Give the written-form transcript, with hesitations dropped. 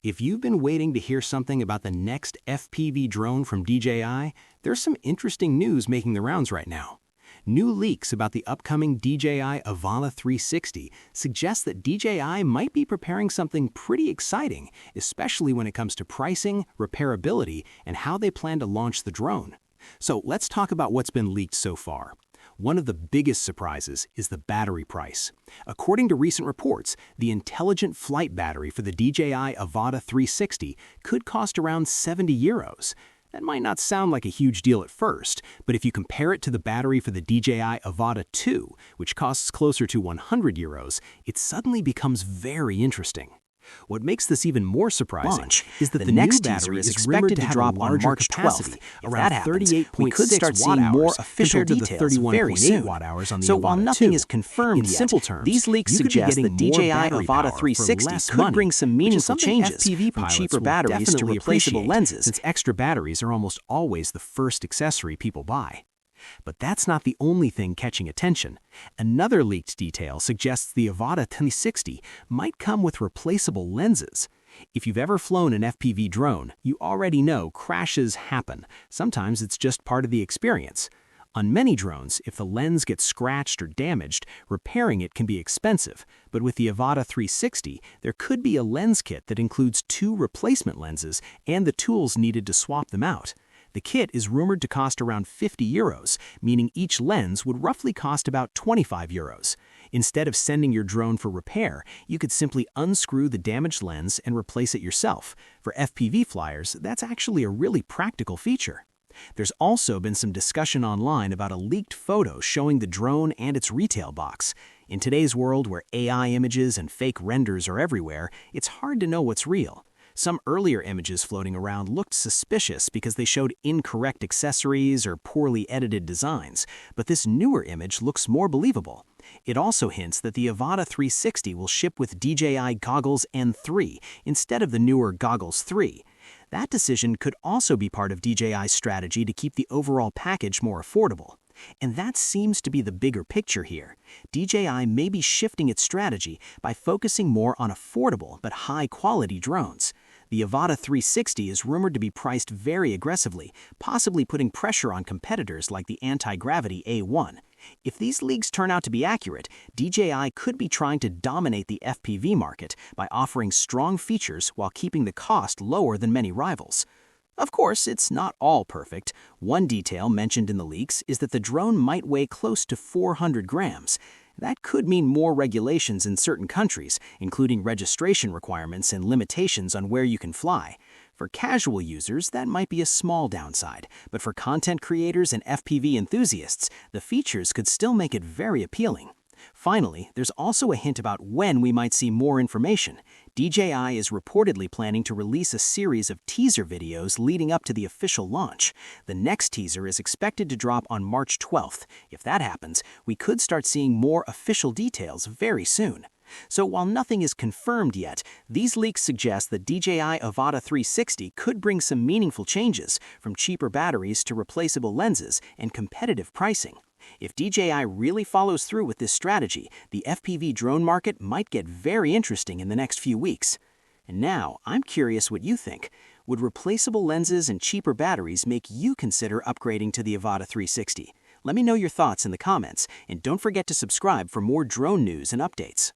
If you've been waiting to hear something about the next FPV drone from DJI, there's some interesting news making the rounds right now. New leaks about the upcoming DJI Avata 360 suggest that DJI might be preparing something pretty exciting, especially when it comes to pricing, repairability, and how they plan to launch the drone. So let's talk about what's been leaked so far. One of the biggest surprises is the battery price. According to recent reports, the intelligent flight battery for the DJI Avata 360 could cost around €70. That might not sound like a huge deal at first, but if you compare it to the battery for the DJI Avata 2, which costs closer to €100, it suddenly becomes very interesting. What makes this even more surprising is that the next battery is expected to drop on March 12th, around 38.6 watt-hours compared to the 31.8 watt-hours on the Avata 2. So while nothing is confirmed In yet, simple terms, these leaks suggest that DJI Avata 360 could bring some meaningful changes, from cheaper batteries to replaceable lenses, since extra batteries are almost always the first accessory people buy. But that's not the only thing catching attention. Another leaked detail suggests the Avata 360 might come with replaceable lenses. If you've ever flown an FPV drone, you already know crashes happen. Sometimes it's just part of the experience. On many drones, if the lens gets scratched or damaged, repairing it can be expensive. But with the Avata 360, there could be a lens kit that includes 2 replacement lenses and the tools needed to swap them out. The kit is rumored to cost around €50, meaning each lens would roughly cost about €25. Instead of sending your drone for repair, you could simply unscrew the damaged lens and replace it yourself. For FPV flyers, that's actually a really practical feature. There's also been some discussion online about a leaked photo showing the drone and its retail box. In today's world where AI images and fake renders are everywhere, it's hard to know what's real. Some earlier images floating around looked suspicious because they showed incorrect accessories or poorly edited designs, but this newer image looks more believable. It also hints that the Avata 360 will ship with DJI Goggles N3 instead of the newer Goggles 3. That decision could also be part of DJI's strategy to keep the overall package more affordable. And that seems to be the bigger picture here. DJI may be shifting its strategy by focusing more on affordable but high-quality drones. The Avata 360 is rumored to be priced very aggressively, possibly putting pressure on competitors like the anti-gravity A1. If these leaks turn out to be accurate, DJI could be trying to dominate the FPV market by offering strong features while keeping the cost lower than many rivals. Of course, it's not all perfect. One detail mentioned in the leaks is that the drone might weigh close to 400 grams. That could mean more regulations in certain countries, including registration requirements and limitations on where you can fly. For casual users, that might be a small downside, but for content creators and FPV enthusiasts, the features could still make it very appealing. Finally, there's also a hint about when we might see more information. DJI is reportedly planning to release a series of teaser videos leading up to the official launch. The next teaser is expected to drop on March 12th. If that happens, we could start seeing more official details very soon. So while nothing is confirmed yet, these leaks suggest that DJI Avata 360 could bring some meaningful changes, from cheaper batteries to replaceable lenses and competitive pricing. If DJI really follows through with this strategy, the FPV drone market might get very interesting in the next few weeks. And now, I'm curious what you think. Would replaceable lenses and cheaper batteries make you consider upgrading to the Avata 360? Let me know your thoughts in the comments, and don't forget to subscribe for more drone news and updates.